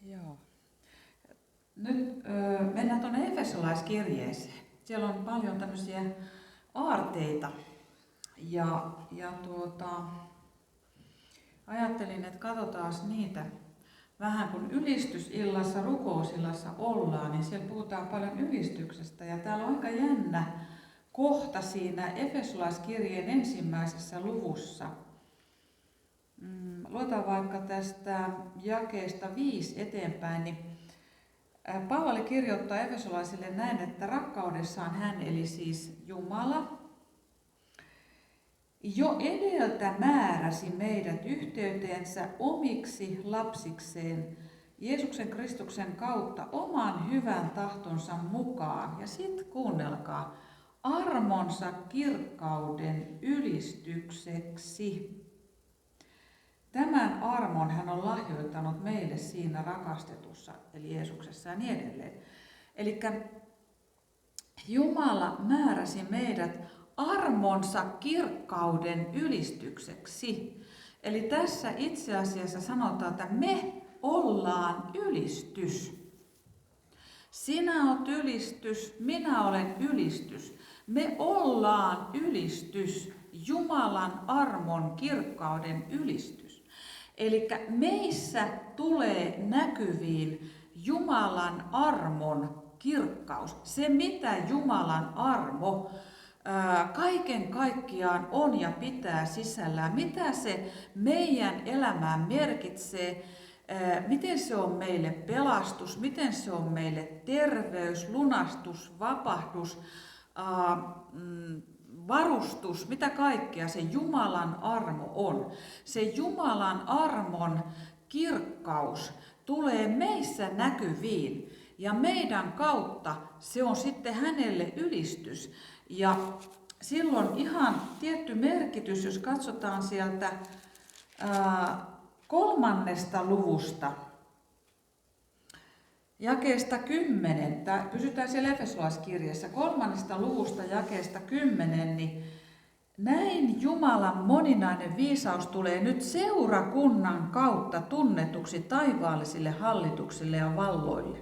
Joo. Nyt mennään tuonne Efesolaiskirjeeseen. Siellä on paljon tämmöisiä aarteita. Ajattelin, että katsotaan niitä vähän kun ylistysillassa, rukousillassa ollaan, niin siellä puhutaan paljon ylistyksestä. Ja täällä on aika jännä kohta siinä Efesolaiskirjeen ensimmäisessä luvussa. Luetaan vaikka tästä jakeesta 5 eteenpäin, niin Paavali kirjoittaa efesolaisille näin, että rakkaudessaan hän, eli siis Jumala, jo edeltä määräsi meidät yhteyteensä omiksi lapsikseen Jeesuksen Kristuksen kautta oman hyvän tahtonsa mukaan. Ja sitten kuunnelkaa, armonsa kirkkauden ylistykseksi. Tämän armon hän on lahjoittanut meille siinä rakastetussa, eli Jeesuksessa ja niin edelleen. Eli Jumala määräsi meidät armonsa kirkkauden ylistykseksi. Eli tässä itse asiassa sanotaan, että me ollaan ylistys. Sinä olet ylistys, minä olen ylistys. Me ollaan ylistys, Jumalan armon kirkkauden ylistys. Eli meissä tulee näkyviin Jumalan armon kirkkaus. Se mitä Jumalan armo kaiken kaikkiaan on ja pitää sisällään, mitä se meidän elämään merkitsee, miten se on meille pelastus, miten se on meille terveys, lunastus, vapahdus, varustus, mitä kaikkea se Jumalan armo on. Se Jumalan armon kirkkaus tulee meissä näkyviin ja meidän kautta se on sitten hänelle ylistys. Ja silloin ihan tietty merkitys, jos katsotaan sieltä 3. luvusta, jakeesta 10, pysytään siellä Efesolaiskirjassa, 3. luvusta jakeesta 10, niin näin Jumalan moninainen viisaus tulee nyt seurakunnan kautta tunnetuksi taivaallisille hallituksille ja valloille.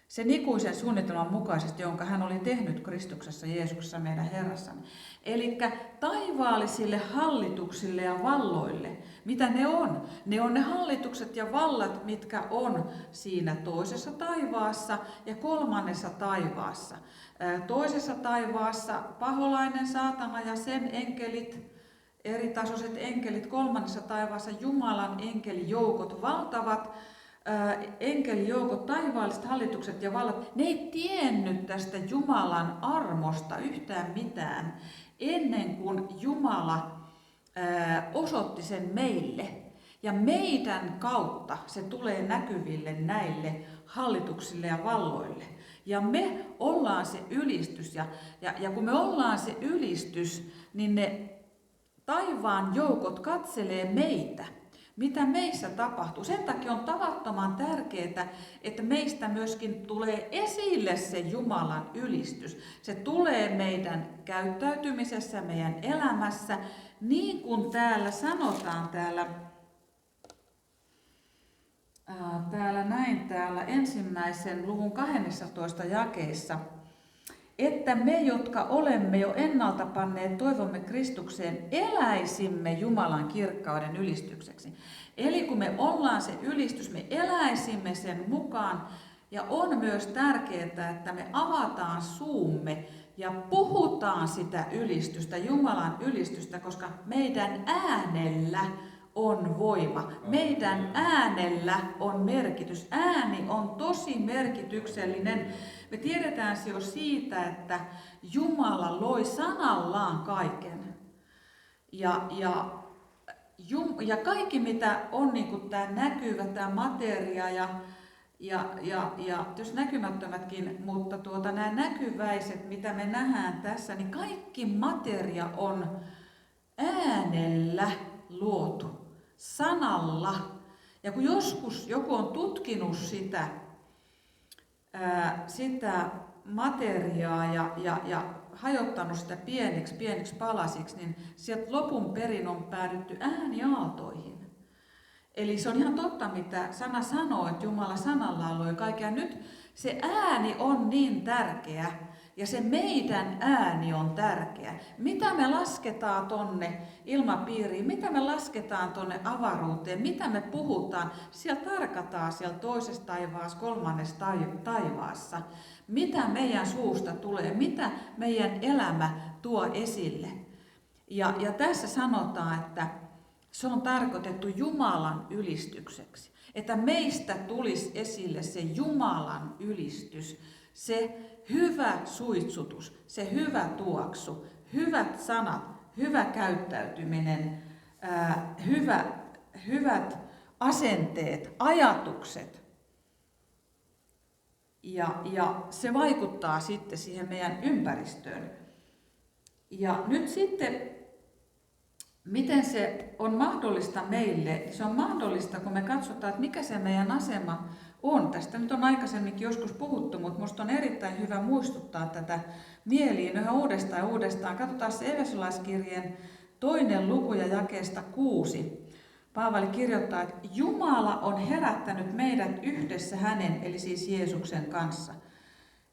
Sen ikuisen suunnitelman mukaisesti, jonka hän oli tehnyt Kristuksessa Jeesuksessa meidän Herrassamme. Eli taivaallisille hallituksille ja valloille. Mitä ne on? Ne on ne hallitukset ja vallat, mitkä on siinä toisessa taivaassa ja 3. taivaassa. Toisessa taivaassa paholainen, saatana ja sen enkelit, eritasoiset enkelit. 3. taivaassa Jumalan enkelijoukot, valtavat enkelijoukot, taivaalliset hallitukset ja vallat, ne ei tiennyt tästä Jumalan armosta yhtään mitään ennen kuin Jumala osoitti sen meille. Ja meidän kautta se tulee näkyville näille hallituksille ja valloille. Ja me ollaan se ylistys. Ja kun me ollaan se ylistys, niin ne taivaan joukot katselee meitä. Mitä meissä tapahtuu? Sen takia on tavattoman tärkeää, että meistä myöskin tulee esille se Jumalan ylistys. Se tulee meidän käyttäytymisessä, meidän elämässä, niin kuin täällä sanotaan täällä ensimmäisen luvun 12 jakeessa, että me, jotka olemme jo ennalta panneet toivomme Kristukseen, eläisimme Jumalan kirkkauden ylistykseksi. Eli kun me ollaan se ylistys, me eläisimme sen mukaan. Ja on myös tärkeää, että me avataan suumme ja puhutaan sitä ylistystä, Jumalan ylistystä, koska meidän äänellä on voima. Meidän äänellä on merkitys. Ääni on tosi merkityksellinen. Me tiedetään se jo siitä, että Jumala loi sanallaan kaiken. Ja kaikki mitä on niin kuin tämä näkyvä, tämä materia ja jos näkymättömätkin, mutta nämä näkyväiset, mitä me nähdään tässä, niin kaikki materia on äänellä luotu, sanalla. Ja kun joskus joku on tutkinut sitä materiaa ja hajottanut sitä pieniksi palasiksi, niin sieltä lopun perin on päädytty ääniaaltoihin. Eli se on ihan totta, mitä sana sanoo, että Jumala sanalla loi kaikkea. Nyt se ääni on niin tärkeä ja se meidän ääni on tärkeä. Mitä me lasketaan tonne ilmapiiriin, mitä me lasketaan tonne avaruuteen, mitä me puhutaan, siellä tarkataan siellä toisessa taivaassa, kolmannessa taivaassa. Mitä meidän suusta tulee, mitä meidän elämä tuo esille. Ja tässä sanotaan, että se on tarkoitettu Jumalan ylistykseksi. Että meistä tulisi esille se Jumalan ylistys, se hyvä suitsutus, se hyvä tuoksu, hyvät sanat, hyvä käyttäytyminen, hyvät asenteet, ajatukset. Ja se vaikuttaa sitten siihen meidän ympäristöön. Ja nyt sitten, miten se on mahdollista meille? Se on mahdollista, kun me katsotaan, että mikä se meidän asema on. Tästä nyt on aikaisemminkin joskus puhuttu, mutta minusta on erittäin hyvä muistuttaa tätä mieliin yhä uudestaan ja uudestaan. Katsotaan se Efesolaiskirjeen 2. luku ja jakeesta 6. Paavali kirjoittaa, että Jumala on herättänyt meidät yhdessä hänen, eli siis Jeesuksen kanssa,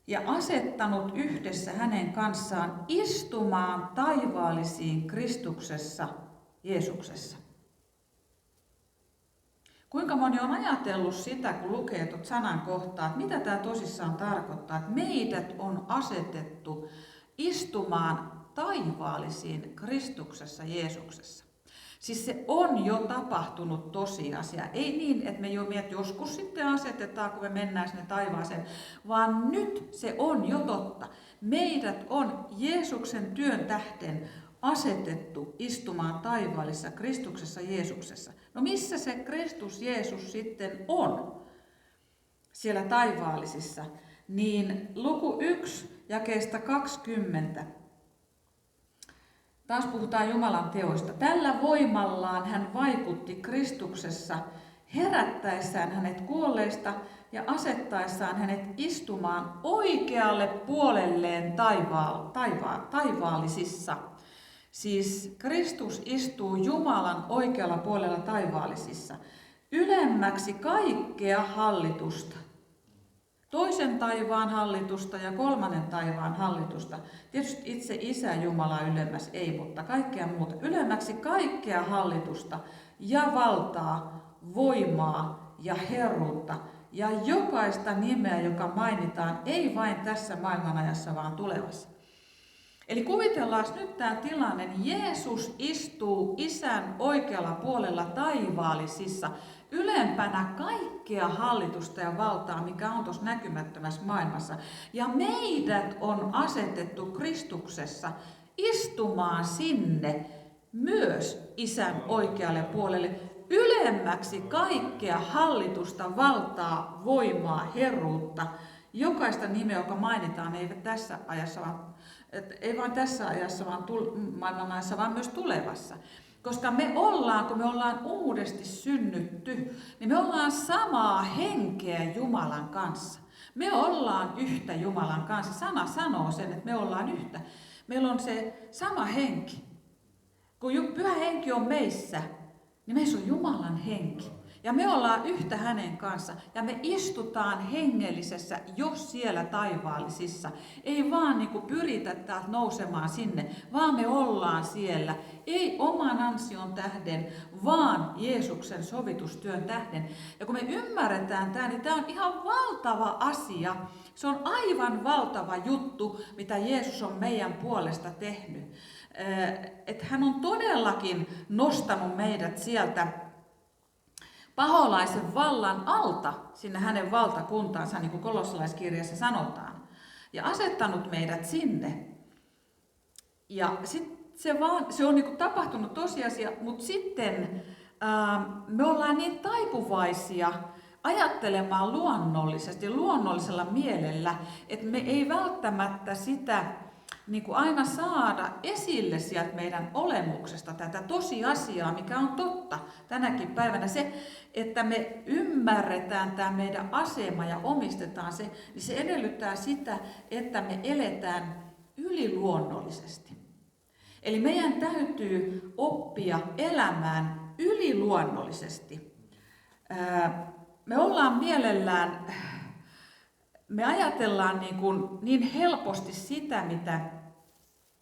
ja asettanut yhdessä hänen kanssaan istumaan taivaallisiin Kristuksessa, Jeesuksessa. Kuinka moni on ajatellut sitä, kun lukee tuot sanan kohtaa, että mitä tämä tosissaan tarkoittaa, että meidät on asetettu istumaan taivaallisiin Kristuksessa, Jeesuksessa. Siis se on jo tapahtunut tosiasia. Ei niin, että me jo joskus sitten asetetaan, kun me mennään sinne taivaaseen, vaan nyt se on jo totta. Meidät on Jeesuksen työn tähden asetettu istumaan taivaallisessa Kristuksessa Jeesuksessa. No missä se Kristus Jeesus sitten on siellä taivaallisissa? Niin luku 1 jakeesta 20. Taas puhutaan Jumalan teoista. Tällä voimallaan hän vaikutti Kristuksessa herättäessään hänet kuolleista ja asettaessaan hänet istumaan oikealle puolelleen taivaallisissa. Siis Kristus istuu Jumalan oikealla puolella taivaallisissa, ylemmäksi kaikkea hallitusta. Toisen taivaan hallitusta ja kolmannen taivaan hallitusta. Tietysti itse Isä Jumala ylemmäs ei, mutta kaikkea muuta. Ylemmäksi kaikkea hallitusta ja valtaa, voimaa ja herruutta ja jokaista nimeä, joka mainitaan, ei vain tässä maailmanajassa, vaan tulevassa. Eli kuvitellaan nyt tämä tilanne, Jeesus istuu Isän oikealla puolella taivaallisissa, ylempänä kaikkea hallitusta ja valtaa, mikä on tuossa näkymättömässä maailmassa. Ja meidät on asetettu Kristuksessa istumaan sinne myös Isän oikealle puolelle, ylemmäksi kaikkea hallitusta, valtaa, voimaa, herruutta, jokaista nimeä, joka mainitaan, ei tässä ajassa, ei vain tässä ajassa, vaan maailmanajassa, vaan myös tulevassa. Koska kun me ollaan uudesti synnytty, niin me ollaan samaa henkeä Jumalan kanssa. Me ollaan yhtä Jumalan kanssa. Sana sanoo sen, että me ollaan yhtä. Meillä on se sama henki. Kun Pyhä Henki on meissä, niin meissä on Jumalan henki. Ja me ollaan yhtä hänen kanssa ja me istutaan hengellisessä jo siellä taivaallisissa. Ei vaan niin kuin pyritä täältä nousemaan sinne, vaan me ollaan siellä. Ei oman ansion tähden, vaan Jeesuksen sovitustyön tähden. Ja kun me ymmärretään tämä, niin tämä on ihan valtava asia. Se on aivan valtava juttu, mitä Jeesus on meidän puolesta tehnyt. Että hän on todellakin nostanut meidät sieltä paholaisen vallan alta sinne hänen valtakuntaansa, niin kuin kolossalaiskirjassa sanotaan, ja asettanut meidät sinne. Ja se on niin kuin tapahtunut tosiasia, mutta sitten me ollaan niin taipuvaisia ajattelemaan luonnollisesti, luonnollisella mielellä, että me ei välttämättä sitä niin kuin aina saada esille sieltä meidän olemuksesta tätä tosiasiaa, mikä on totta tänäkin päivänä. Se, että me ymmärretään tämä meidän asema ja omistetaan se, niin se edellyttää sitä, että me eletään yliluonnollisesti. Eli meidän täytyy oppia elämään yliluonnollisesti. Me ollaan mielellään, me ajatellaan niin helposti sitä, mitä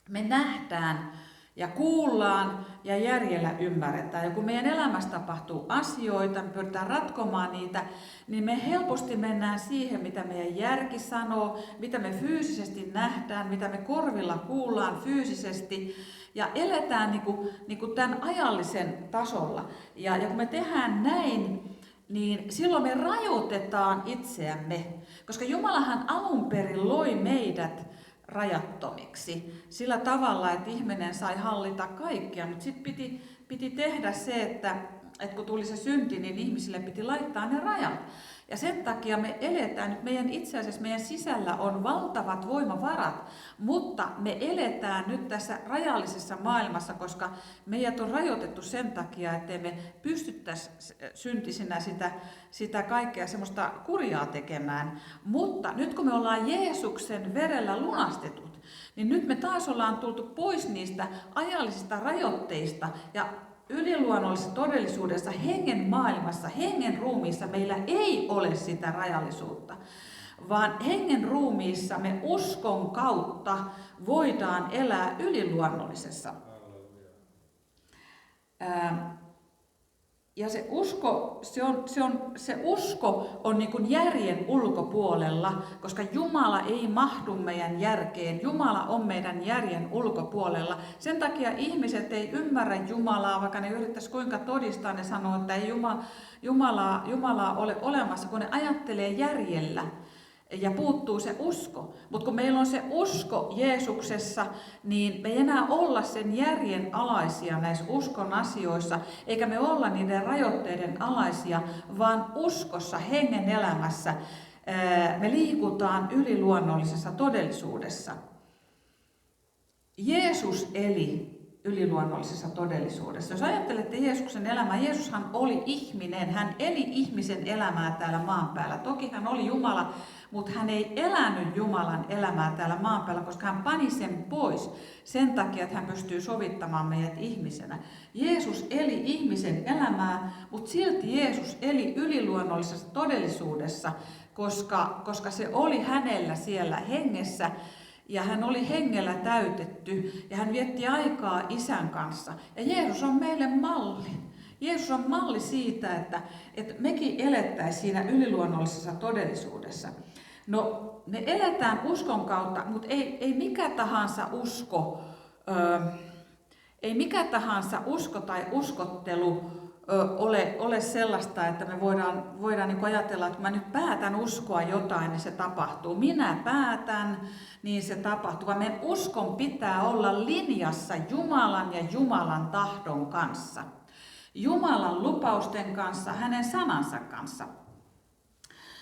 me nähdään ja kuullaan ja järjellä ymmärretään. Ja kun meidän elämässä tapahtuu asioita, me pyritään ratkomaan niitä, niin me helposti mennään siihen, mitä meidän järki sanoo, mitä me fyysisesti nähdään, mitä me korvilla kuullaan fyysisesti. Ja eletään niin kuin tämän ajallisen tasolla. Ja kun me tehdään näin, niin silloin me rajoitetaan itseämme. Koska Jumalahan alun perin loi meidät rajattomiksi sillä tavalla, että ihminen sai hallita kaikkea, mutta sitten piti tehdä se, että kun tuli se synti, niin ihmisille piti laittaa ne rajat. Ja sen takia me eletään nyt itse asiassa meidän sisällä on valtavat voimavarat, mutta me eletään nyt tässä rajallisessa maailmassa, koska meidät on rajoitettu sen takia, ettei me pystyttäisi syntisinä sitä kaikkea semmoista kurjaa tekemään. Mutta nyt kun me ollaan Jeesuksen verellä lunastetut, niin nyt me taas ollaan tultu pois niistä ajallisista rajoitteista ja yliluonnollisessa todellisuudessa, hengen maailmassa, hengen ruumiissa meillä ei ole sitä rajallisuutta, vaan hengen ruumiissa me uskon kautta voidaan elää yliluonnollisessa. Ja se usko on niin kuin järjen ulkopuolella, koska Jumala ei mahdu meidän järkeen. Jumala on meidän järjen ulkopuolella. Sen takia ihmiset ei ymmärrä Jumalaa, vaikka ne yrittäisi kuinka todistaa, ne sanoo, että ei Jumalaa ole olemassa, kun ne ajattelee järjellä. Ja puuttuu se usko. Mutta kun meillä on se usko Jeesuksessa, niin me ei enää olla sen järjen alaisia näissä uskon asioissa, eikä me olla niiden rajoitteiden alaisia, vaan uskossa, hengen elämässä me liikutaan yliluonnollisessa todellisuudessa. Jeesus eli yliluonnollisessa todellisuudessa. Jos ajattelette Jeesuksen elämää, Jeesushan oli ihminen, hän eli ihmisen elämää täällä maan päällä. Toki hän oli Jumala, mutta hän ei elänyt Jumalan elämää täällä maan päällä, koska hän pani sen pois sen takia, että hän pystyy sovittamaan meidät ihmisenä. Jeesus eli ihmisen elämää, mutta silti Jeesus eli yliluonnollisessa todellisuudessa, koska se oli hänellä siellä hengessä. Ja hän oli hengellä täytetty ja hän vietti aikaa Isän kanssa. Ja Jeesus on meille malli. Jeesus on malli siitä, että mekin elettäisiin siinä yliluonnollisessa todellisuudessa. No, me eletään uskon kautta, mutta ei mikä tahansa usko, ei mikä tahansa usko tai uskottelu ole sellaista, että me voidaan niin ajatella, että kun mä nyt päätän uskoa jotain, niin se tapahtuu. Minä päätän, niin se tapahtuu. Vaan meidän uskon pitää olla linjassa Jumalan ja Jumalan tahdon kanssa. Jumalan lupausten kanssa, hänen sanansa kanssa.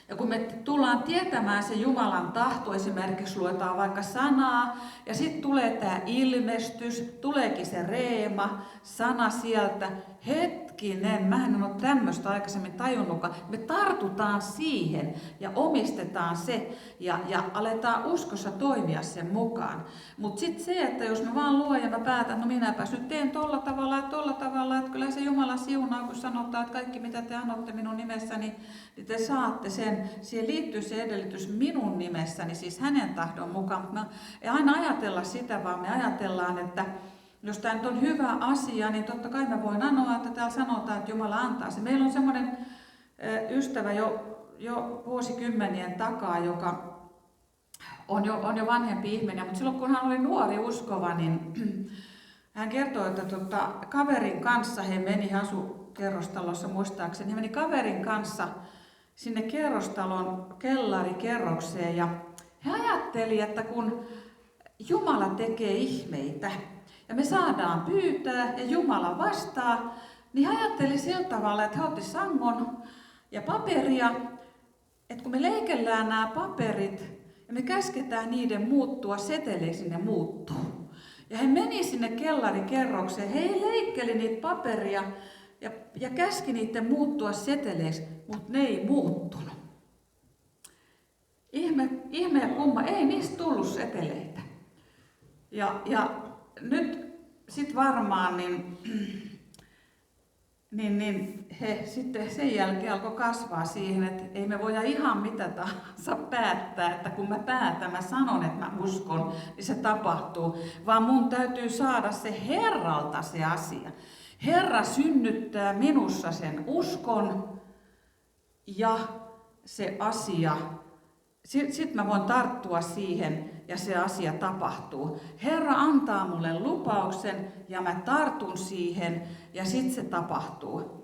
Ja kun me tullaan tietämään se Jumalan tahto, esimerkiksi luetaan vaikka sanaa, ja sitten tulee tämä ilmestys, tuleekin se reema, sana sieltä, hetkinen, mä en ole tämmöistä aikaisemmin tajunnutkaan. Me tartutaan siihen ja omistetaan se ja aletaan uskossa toimia sen mukaan. Mutta sitten se, että jos mä vaan luen ja mä päätän, no minäpäs nyt teen tolla tavalla, että kyllä se Jumala siunaa, kun sanotaan, että kaikki mitä te annotte minun nimessäni, niin te saatte sen. Siihen liittyy se edellytys minun nimessäni, siis hänen tahdon mukaan. Mutta me ei aina ajatella sitä, vaan me ajatellaan, että jos tämä nyt on hyvä asia, niin totta kai mä voin anoa, että täällä sanotaan, että Jumala antaa se. Meillä on semmoinen ystävä jo vuosikymmenien takaa, joka on jo vanhempi ihminen, mutta silloin kun hän oli nuori uskova, niin hän kertoi, että kaverin kanssa he meni, hän asui kerrostalossa muistaakseni, he meni kaverin kanssa sinne kerrostalon kellarikerrokseen ja he ajatteli, että kun Jumala tekee ihmeitä ja me saadaan pyytää ja Jumala vastaa, niin he ajatteli sillä tavalla, että he otti sangon ja paperia, että kun me leikellään nämä paperit ja me käsketään niiden muuttua seteleiksi, ne muuttuu. Ja he meni sinne kellarikerrokseen, he leikkeli niitä paperia ja käski niiden muuttua seteleiksi, mutta ne ei muuttunut. Ihme ja kumma, ei niistä tullut seteleitä. Ja nyt sit varmaan niin he sitten sen jälkeen alkoi kasvaa siihen, että ei me voida ihan mitä tahansa päättää, että kun mä päätän, mä sanon, että mä uskon, niin se tapahtuu, vaan mun täytyy saada se Herralta se asia. Herra synnyttää minussa sen uskon ja se asia, sitten mä voin tarttua siihen ja se asia tapahtuu. Herra antaa mulle lupauksen ja mä tartun siihen ja sitten se tapahtuu.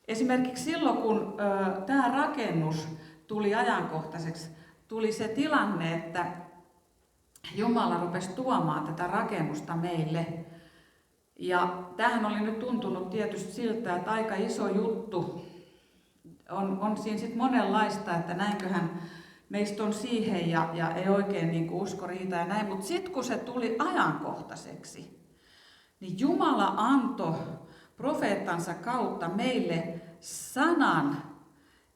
Esimerkiksi silloin, kun tämä rakennus tuli ajankohtaiseksi, tuli se tilanne, että Jumala rupesi tuomaan tätä rakennusta meille. Ja tämähän oli nyt tuntunut tietysti siltä, että aika iso juttu. On siinä sitten monenlaista, että näinköhän meistä on siihen ja ei oikein niin kuin usko riitä ja näin. Mutta sitten kun se tuli ajankohtaiseksi, niin Jumala antoi profeettansa kautta meille sanan,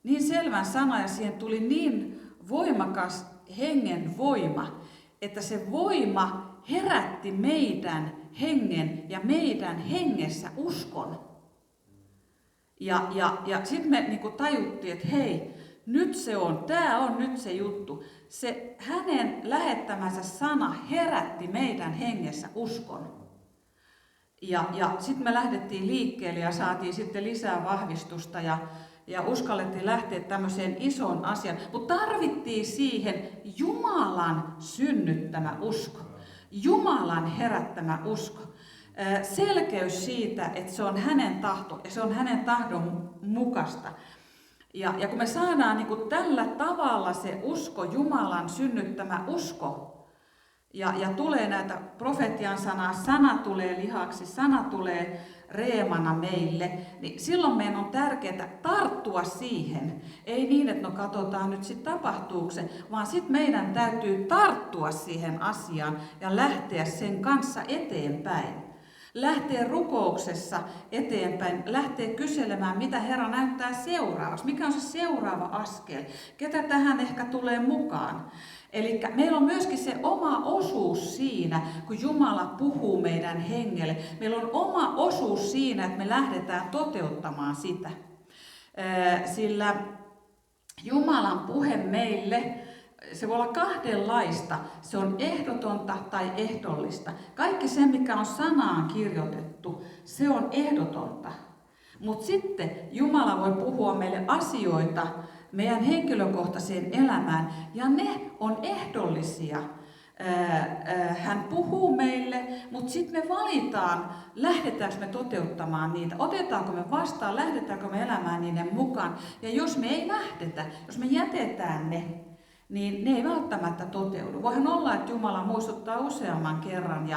niin selvän sanan ja siihen tuli niin voimakas hengen voima, että se voima herätti meidän hengen ja meidän hengessä uskon. Ja sitten me niinku tajuttiin, että hei, nyt se on, tämä on nyt se juttu. Se hänen lähettämänsä sana herätti meidän hengessä uskon. Ja sitten me lähdettiin liikkeelle ja saatiin sitten lisää vahvistusta ja uskallettiin lähteä tämmöiseen isoon asiaan. Mutta tarvittiin siihen Jumalan synnyttämä usko, Jumalan herättämä usko. Selkeys siitä, että se on hänen tahto ja se on hänen tahdon mukaista. Ja kun me saadaan niin kuin tällä tavalla se usko, Jumalan synnyttämä usko, ja tulee näitä profetian sanaa, sana tulee lihaksi, sana tulee reemana meille, niin silloin meidän on tärkeää tarttua siihen. Ei niin, että no katsotaan nyt sitten tapahtuuko se, vaan sitten meidän täytyy tarttua siihen asiaan ja lähteä sen kanssa eteenpäin. Lähteä rukouksessa eteenpäin, lähteä kyselemään, mitä Herra näyttää seuraavaksi, mikä on se seuraava askel, ketä tähän ehkä tulee mukaan. Eli meillä on myöskin se oma osuus siinä, kun Jumala puhuu meidän hengelle. Meillä on oma osuus siinä, että me lähdetään toteuttamaan sitä. Sillä Jumalan puhe meille, se voi olla kahdenlaista. Se on ehdotonta tai ehdollista. Kaikki se, mikä on sanaan kirjoitettu, se on ehdotonta. Mutta sitten Jumala voi puhua meille asioita meidän henkilökohtaiseen elämään, ja ne on ehdollisia. Hän puhuu meille, mutta sitten me valitaan, lähdetäänkö me toteuttamaan niitä, otetaanko me vastaan, lähdetäänkö me elämään niiden mukaan. Ja jos me ei lähdetä, jos me jätetään ne, niin ne ei välttämättä toteudu. Voihan olla, että Jumala muistuttaa useamman kerran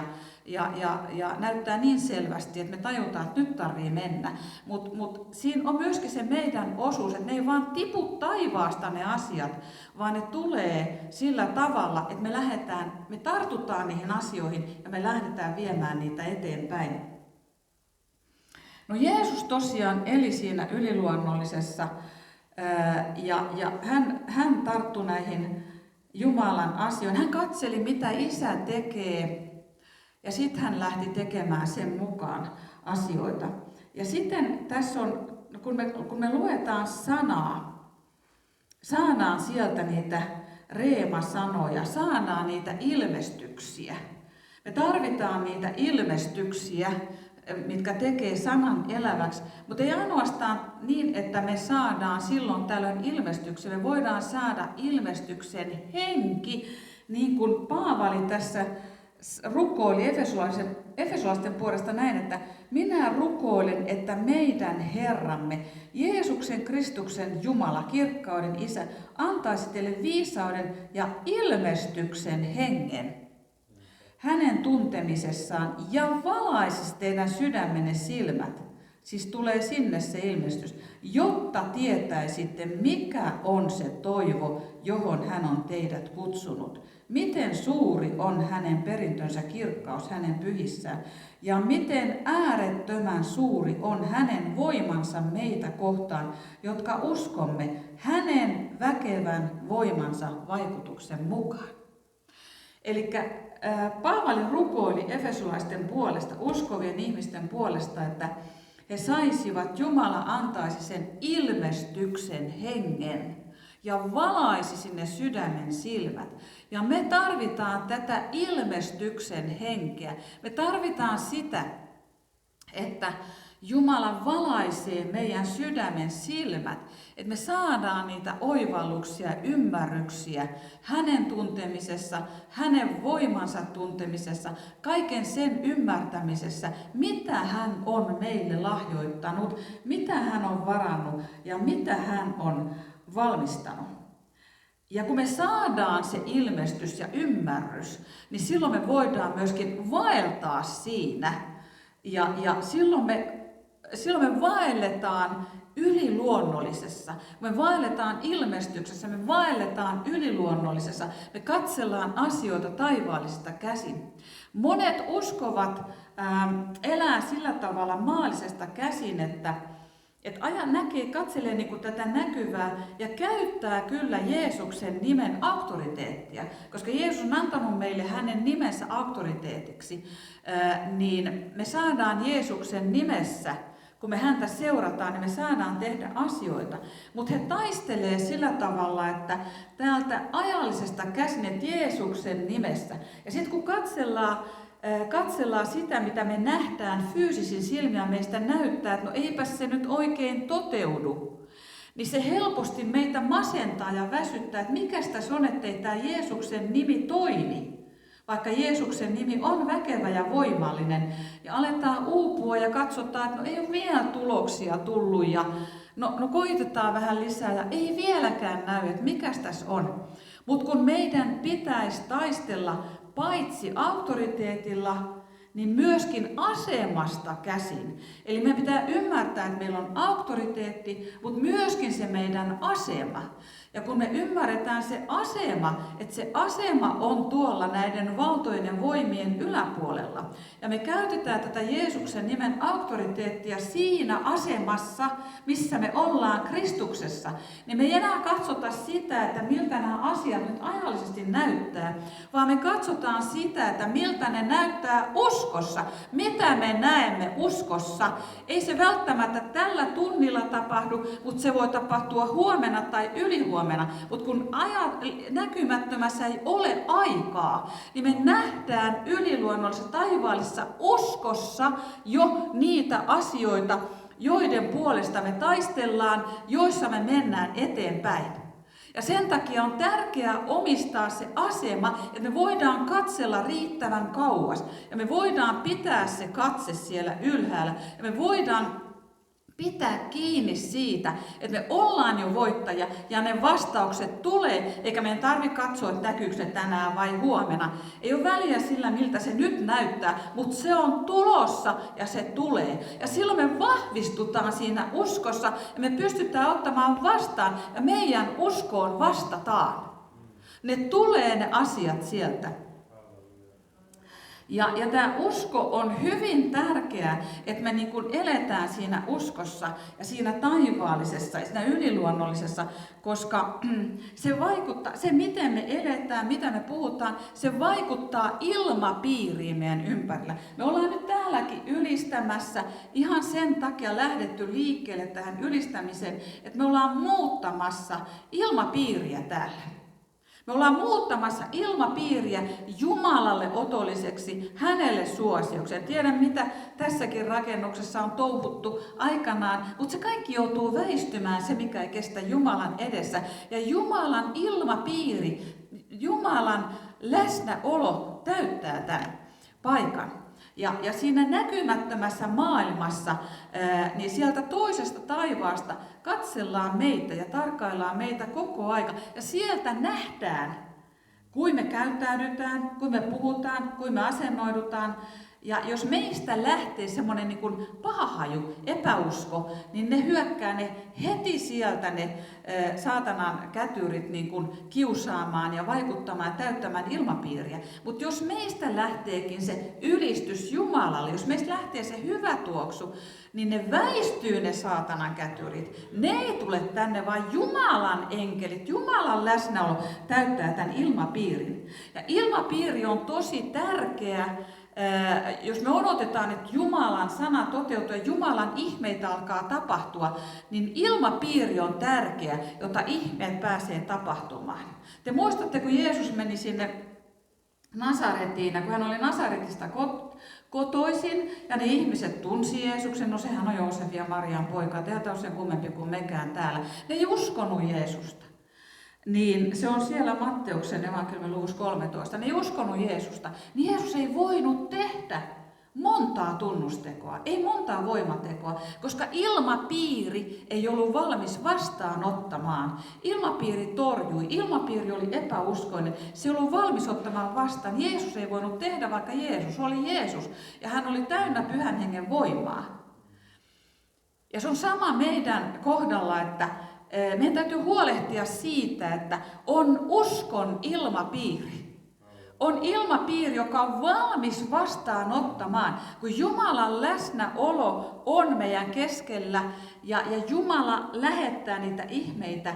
ja näyttää niin selvästi, että me tajutaan, että nyt tarvii mennä. Mutta siinä on myöskin se meidän osuus, että ne ei vaan tipu taivaasta ne asiat, vaan ne tulee sillä tavalla, että me tartutaan niihin asioihin ja me lähdetään viemään niitä eteenpäin. No Jeesus tosiaan eli siinä yliluonnollisessa ja hän tarttui näihin Jumalan asioihin. Hän katseli, mitä Isä tekee, ja sitten hän lähti tekemään sen mukaan asioita. Ja sitten tässä on, kun me luetaan sanaa, saadaan sieltä niitä reemasanoja, saadaan niitä ilmestyksiä. Me tarvitaan niitä ilmestyksiä, mitkä tekee sanan eläväksi, mutta ei ainoastaan niin, että me saadaan silloin tällöin ilmestyksiä. Me voidaan saada ilmestyksen henki, niin kuin Paavali tässä rukoili Efesolaisten puolesta näin, että minä rukoilen, että meidän Herramme, Jeesuksen Kristuksen Jumala, kirkkauden Isä, antaisi teille viisauden ja ilmestyksen hengen hänen tuntemisessaan ja valaisisi teidän sydämenne silmät, siis tulee sinne se ilmestys, jotta tietäisitte, mikä on se toivo, johon hän on teidät kutsunut. Miten suuri on hänen perintönsä kirkkaus hänen pyhissään, ja miten äärettömän suuri on hänen voimansa meitä kohtaan, jotka uskomme hänen väkevän voimansa vaikutuksen mukaan. Eli Paavali rukoili efesolaisten puolesta, uskovien ihmisten puolesta, että he saisivat, Jumala antaisi sen ilmestyksen hengen ja valaisi sinne sydämen silmät. Ja me tarvitaan tätä ilmestyksen henkeä. Me tarvitaan sitä, että Jumala valaisee meidän sydämen silmät, että me saadaan niitä oivalluksia, ymmärryksiä hänen tuntemisessa, hänen voimansa tuntemisessa, kaiken sen ymmärtämisessä, mitä hän on meille lahjoittanut, mitä hän on varannut ja mitä hän on valmistanut. Ja kun me saadaan se ilmestys ja ymmärrys, niin silloin me voidaan myöskin vaeltaa siinä. Ja silloin me vaelletaan yliluonnollisessa, me vaelletaan ilmestyksessä, me vaelletaan yliluonnollisessa, me katsellaan asioita taivaallisesta käsin. Monet uskovat elää sillä tavalla maallisesta käsin, että katselee niin kuin tätä näkyvää ja käyttää kyllä Jeesuksen nimen auktoriteettia, koska Jeesus on antanut meille hänen nimensä auktoriteetiksi, niin me saadaan Jeesuksen nimessä, kun me häntä seurataan, niin me saadaan tehdä asioita. Mutta he taistelee sillä tavalla, että täältä ajallisesta käsin, että Jeesuksen nimessä. Ja sitten kun katsellaan sitä, mitä me nähdään fyysisin silmiä, meistä näyttää, että no eipäs se nyt oikein toteudu, niin se helposti meitä masentaa ja väsyttää, että mikäs tässä on, ettei tämä Jeesuksen nimi toimi. Vaikka Jeesuksen nimi on väkevä ja voimallinen, ja aletaan uupua ja katsotaan, että no ei ole vielä tuloksia tullut, ja no koitetaan vähän lisää, ja ei vieläkään näy, että mikäs tässä on. Mutta kun meidän pitäisi taistella paitsi auktoriteetilla, niin myöskin asemasta käsin. Eli meidän pitää ymmärtää, että meillä on auktoriteetti, mutta myöskin se meidän asema. Ja kun me ymmärretään se asema, että se asema on tuolla näiden valtojen voimien yläpuolella, ja me käytetään tätä Jeesuksen nimen auktoriteettia siinä asemassa, missä me ollaan Kristuksessa, niin me ei enää katsota sitä, että miltä nämä asiat nyt ajallisesti näyttää, vaan me katsotaan sitä, että miltä ne näyttää uskossa, mitä me näemme uskossa. Ei se välttämättä tällä tunnilla tapahdu, mutta se voi tapahtua huomenna tai ylihuomenna. Mutta kun näkymättömässä ei ole aikaa, niin me nähdään yliluonnollisessa taivaallisessa uskossa jo niitä asioita, joiden puolesta me taistellaan, joissa me mennään eteenpäin. Ja sen takia on tärkeää omistaa se asema, että me voidaan katsella riittävän kauas. Ja me voidaan pitää se katse siellä ylhäällä. Ja me voidaan pitää kiinni siitä, että me ollaan jo voittajia ja ne vastaukset tulee, eikä meidän tarvitse katsoa, että näkyykö ne tänään vai huomenna. Ei ole väliä sillä, miltä se nyt näyttää, mutta se on tulossa ja se tulee. Ja silloin me vahvistutaan siinä uskossa ja me pystytään ottamaan vastaan ja meidän uskoon vastataan. Ne tulee ne asiat sieltä. Ja tämä usko on hyvin tärkeää, että me niin kuin eletään siinä uskossa ja siinä taivaallisessa ja siinä yliluonnollisessa, koska se vaikuttaa, se miten me eletään, mitä me puhutaan, se vaikuttaa ilmapiiriin meidän ympärillä. Me ollaan nyt täälläkin ylistämässä, ihan sen takia lähdetty liikkeelle tähän ylistämiseen, että me ollaan muuttamassa ilmapiiriä täällä. Me ollaan muuttamassa ilmapiiriä Jumalalle otolliseksi, hänelle suosioksi. En tiedä, mitä tässäkin rakennuksessa on touhuttu aikanaan, mutta se kaikki joutuu väistymään, se mikä ei kestä Jumalan edessä. Ja Jumalan ilmapiiri, Jumalan läsnäolo täyttää tämän paikan. Ja siinä näkymättömässä maailmassa, niin sieltä toisesta taivaasta katsellaan meitä ja tarkkaillaan meitä koko aika. Ja sieltä nähdään, kuin me käyttäydytään, kuin me puhutaan, kuin me asennoidutaan. Ja jos meistä lähtee semmoinen niin kuin paha haju, epäusko, niin ne hyökkää ne heti sieltä ne saatanan kätyrit niin kuin kiusaamaan ja vaikuttamaan ja täyttämään ilmapiiriä. Mutta jos meistä lähteekin se ylistys Jumalalle, jos meistä lähtee se hyvä tuoksu, niin ne väistyy ne saatanan kätyrit. Ne ei tule tänne, vaan Jumalan enkelit, Jumalan läsnäolo täyttää tämän ilmapiirin. Ja ilmapiiri on tosi tärkeä jos me odotetaan, että Jumalan sana toteutuu ja Jumalan ihmeitä alkaa tapahtua, niin ilmapiiri on tärkeä, jota ihmeet pääsee tapahtumaan. Te muistatte, kun Jeesus meni sinne Nasaretiin, ja kun hän oli Nasaretista kotoisin, ja ne ihmiset tunsi Jeesuksen, no sehän on Joosef ja Marian poika, teiltä on sen kummempi kuin mekään täällä. Ne ei uskonut Jeesusta. Niin se on siellä Matteuksen evankeliumin luvussa 13. Ne ei uskonut Jeesusta. Niin Jeesus ei voinut tehdä montaa tunnustekoa, ei montaa voimatekoa, koska ilmapiiri ei ollut valmis vastaanottamaan. Ilmapiiri torjui, ilmapiiri oli epäuskoinen, se ei ollut valmis ottamaan vastaan. Jeesus ei voinut tehdä, vaikka Jeesus oli Jeesus ja hän oli täynnä Pyhän Hengen voimaa. Ja se on sama meidän kohdalla, että meidän täytyy huolehtia siitä, että on uskon ilmapiiri. On ilmapiiri, joka on valmis vastaanottamaan, kun Jumalan läsnäolo on meidän keskellä ja Jumala lähettää niitä ihmeitä,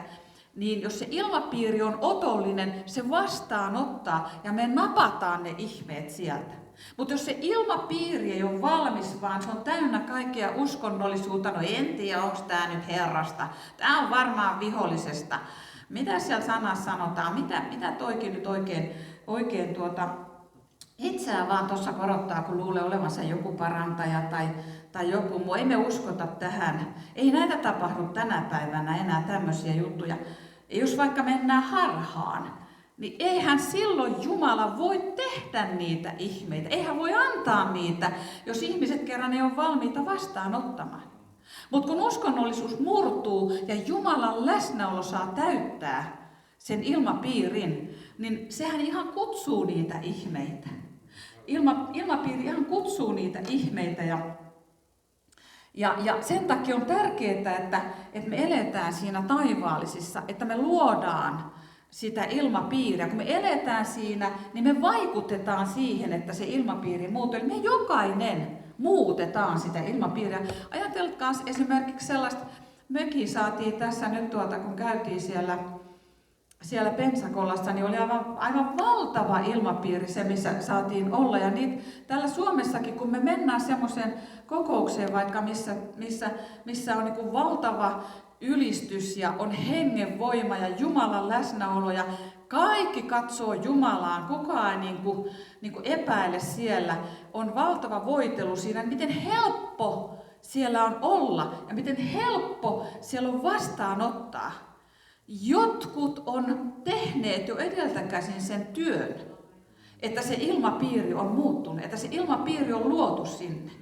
niin jos se ilmapiiri on otollinen, se vastaanottaa ja me napataan ne ihmeet sieltä. Mutta jos se ilmapiiri ei ole valmis, vaan se on täynnä kaikkea uskonnollisuutta, no en tiedä, onko tämä nyt Herrasta, tämä on varmaan vihollisesta. Mitä siellä sanassa sanotaan, mitä toikin nyt oikein itseään vaan tuossa korottaa, kun luulee olevansa joku parantaja tai joku muu. Ei me uskota tähän. Ei näitä tapahdu tänä päivänä enää tämmöisiä juttuja. Ja jos vaikka mennään harhaan, niin eihän silloin Jumala voi tehdä niitä ihmeitä. Eihän voi antaa niitä, jos ihmiset kerran ei ole valmiita vastaanottamaan. Mutta kun uskonnollisuus murtuu ja Jumalan läsnäolo saa täyttää sen ilmapiirin, niin sehän ihan kutsuu niitä ihmeitä. Ilmapiiri ihan kutsuu niitä ihmeitä ja sen takia on tärkeää, että me eletään siinä taivaallisissa, että me luodaan sitä ilmapiiriä. Kun me eletään siinä, niin me vaikutetaan siihen, että se ilmapiiri muuttuu. Eli me jokainen muutetaan sitä ilmapiiriä. Ajatelkaa esimerkiksi sellaista, mekin saatiin tässä nyt kun käytiin siellä Pensakolassa, niin oli aivan valtava ilmapiiri se, missä saatiin olla. Ja täällä Suomessakin, kun me mennään semmoiseen kokoukseen vaikka, missä on niin kuin valtava ylistys ja on hengen voima ja Jumalan läsnäolo ja kaikki katsoo Jumalaan, kukaan ei niin kuin epäile siellä. On valtava voitelu siinä, miten helppo siellä on olla ja miten helppo siellä on vastaanottaa. Jotkut on tehneet jo edeltäkäsin sen työn, että se ilmapiiri on muuttunut, että se ilmapiiri on luotu sinne.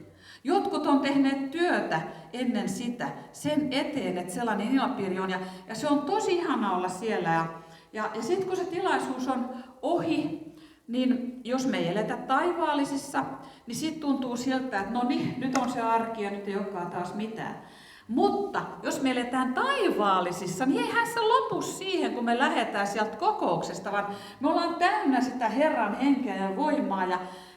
Jotkut on tehneet työtä ennen sitä sen eteen, että sellainen ilmapiiri on. Ja se on tosi ihana olla siellä. Ja sitten kun se tilaisuus on ohi, niin jos me ei eletä taivaallisissa, niin sitten tuntuu siltä, että no niin, nyt on se arki ja nyt ei olekaan taas mitään. Mutta jos me eletään taivaallisissa, niin eihän se lopu siihen, kun me lähdetään sieltä kokouksesta, vaan me ollaan täynnä sitä Herran henkeä ja voimaa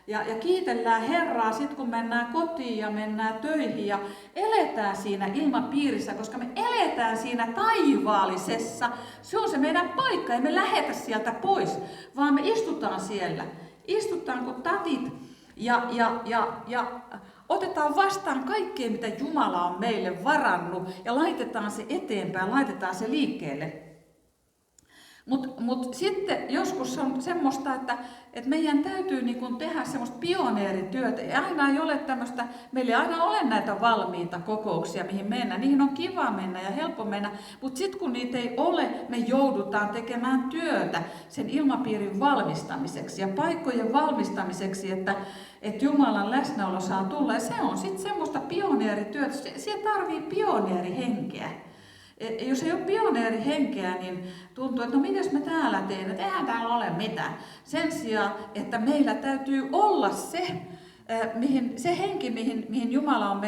ja kiitellään Herraa sitten, kun mennään kotiin ja mennään töihin ja eletään siinä ilmapiirissä, koska me eletään siinä taivaallisessa. Se on se meidän paikka, ei me lähetä sieltä pois, vaan me istutaan siellä. Istutaan kuin tatit ja otetaan vastaan kaikkea, mitä Jumala on meille varannut ja laitetaan se eteenpäin, laitetaan se liikkeelle. Mut sitten joskus on semmoista, että meidän täytyy tehdä semmoista pioneerityötä. Ja aina ei ole tämmöistä, meillä ei aina ole näitä valmiita kokouksia, mihin mennä. Niihin on kiva mennä ja helppo mennä, mutta sitten kun niitä ei ole, me joudutaan tekemään työtä sen ilmapiirin valmistamiseksi ja paikkojen valmistamiseksi, että Jumalan läsnäolo saa tulla. Ja se on sitten semmoista pioneerityötä, se tarvii pioneerihenkeä. Jos ei ole pioneerihenkeä, niin tuntuu, että no mitäs mä täällä teen, että eihän täällä ole mitään. Sen sijaan, että meillä täytyy olla se henki, mihin Jumala on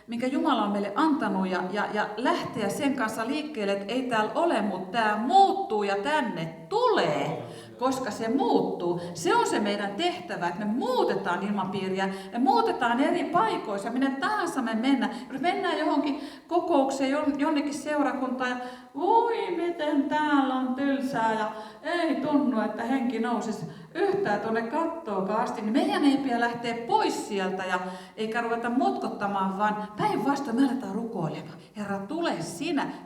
minkä Jumala on meille antanut ja lähteä sen kanssa liikkeelle, että ei täällä ole, mutta tämä muuttuu ja tänne tulee, koska se muuttuu. Se on se meidän tehtävä, että me muutetaan ilmapiiriä, me muutetaan eri paikoissa, minne tahansa me mennään. Jos mennään johonkin kokoukseen, jonnekin seurakuntaan ja voi miten täällä on tylsää ja ei tunnu, että henki nousisi. yhtään tuonne kattoonkaan asti, niin meidän ei pidä lähteä pois sieltä ja eikä ruveta motkottamaan, vaan päinvastoin me aletaan rukoilemaan. Herra,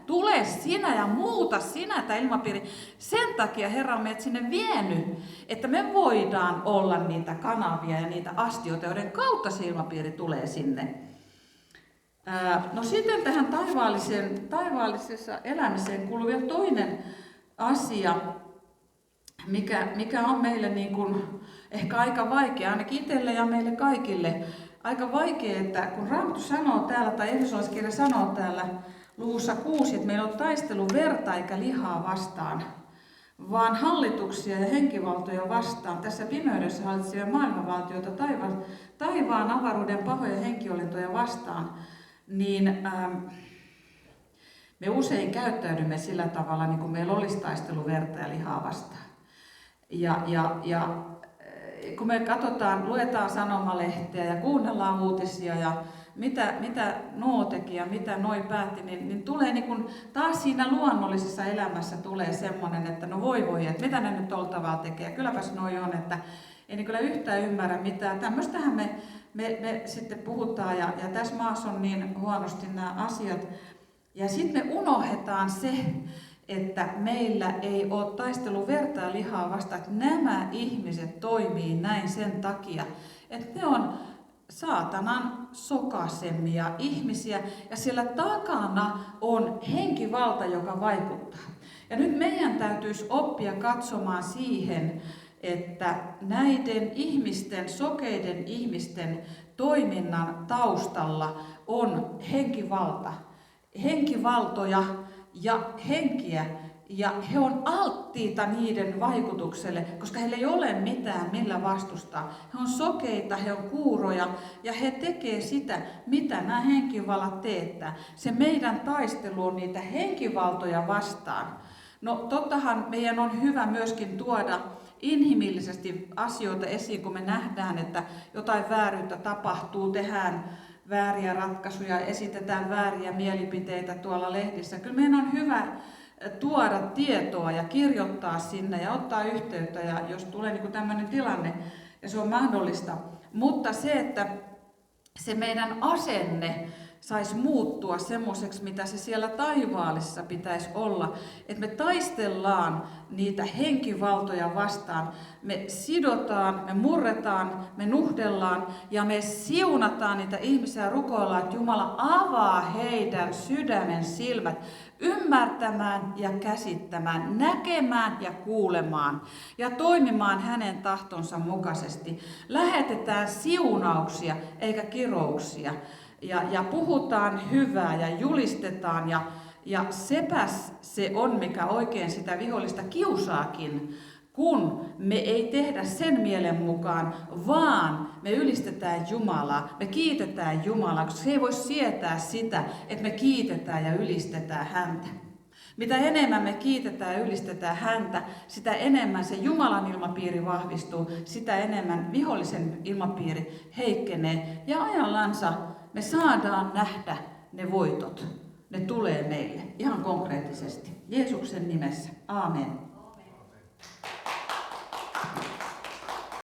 tule sinä ja muuta sinä tämä ilmapiiri. Sen takia Herra on meidät sinne vienyt, että me voidaan olla niitä kanavia ja niitä astioita, joiden kautta se ilmapiiri tulee sinne. No sitten tähän taivaallisessa elämiseen kuuluu vielä toinen asia, mikä on meille niin kuin ehkä aika vaikea, ainakin itselle ja meille kaikille. Aika vaikea, että kun Raamattu sanoo täällä, tai Efesolaiskirja sanoo täällä luvussa 6, että meillä on taistelu verta eikä lihaa vastaan, vaan hallituksia ja henkivaltoja vastaan, tässä pimeydessä hallitsevia maailmanvaltioita, taivaan avaruuden pahoja henkiolentoja vastaan, niin me käyttäydymme sillä tavalla, niin kuin meillä olisi taistelu verta ja lihaa vastaan. Ja kun me luetaan sanomalehteä ja kuunnellaan uutisia ja mitä nuo teki ja mitä noi päätti, niin tulee niin kun taas siinä luonnollisessa elämässä tulee semmoinen, että no voi, että mitä ne nyt oltavaa tekee. Kylläpäs noi on, että ei kyllä yhtään ymmärrä mitään. Tämmöistähän me sitten puhutaan ja tässä maassa on niin huonosti nämä asiat. Ja sitten me unohdetaan se, että meillä ei ole taistelu verta ja lihaa vastaan, että nämä ihmiset toimii näin sen takia, että ne on saatanan sokasemia ihmisiä ja siellä takana on henkivalta, joka vaikuttaa. Ja nyt meidän täytyisi oppia katsomaan siihen, että näiden ihmisten, sokeiden ihmisten toiminnan taustalla on henkivalta, henkivaltoja ja henkiä, ja he on alttiita niiden vaikutukselle, koska heillä ei ole mitään millä vastustaa. He on sokeita, he on kuuroja ja he tekee sitä, mitä nämä henkivallat teettää. Se meidän taistelu on niitä henkivaltoja vastaan. No tottahan meidän on hyvä myöskin tuoda inhimillisesti asioita esiin, kun me nähdään, että jotain vääryyttä tapahtuu, tehdään vääriä ratkaisuja, esitetään vääriä mielipiteitä tuolla lehdissä. Kyllä meidän on hyvä tuoda tietoa ja kirjoittaa sinne ja ottaa yhteyttä, ja jos tulee niin kuin tämmöinen tilanne, ja se on mahdollista. Mutta se, että se meidän asenne saisi muuttua semmoiseksi, mitä se siellä taivaallisessa pitäisi olla. Että me taistellaan niitä henkivaltoja vastaan. Me sidotaan, me murretaan, me nuhdellaan ja me siunataan niitä ihmisiä ja rukoillaan, että Jumala avaa heidän sydämen silmät ymmärtämään ja käsittämään, näkemään ja kuulemaan ja toimimaan hänen tahtonsa mukaisesti. Lähetetään siunauksia eikä kirouksia. Ja puhutaan hyvää ja julistetaan ja sepäs se on, mikä oikein sitä vihollista kiusaakin, kun me ei tehdä sen mielen mukaan, vaan me ylistetään Jumalaa, me kiitetään Jumalaa, koska se ei voi sietää sitä, että me kiitetään ja ylistetään häntä. Mitä enemmän me kiitetään ja ylistetään häntä, sitä enemmän se Jumalan ilmapiiri vahvistuu, sitä enemmän vihollisen ilmapiiri heikkenee ja ajallansa me saadaan nähdä ne voitot. Ne tulee meille ihan konkreettisesti. Jeesuksen nimessä. Aamen.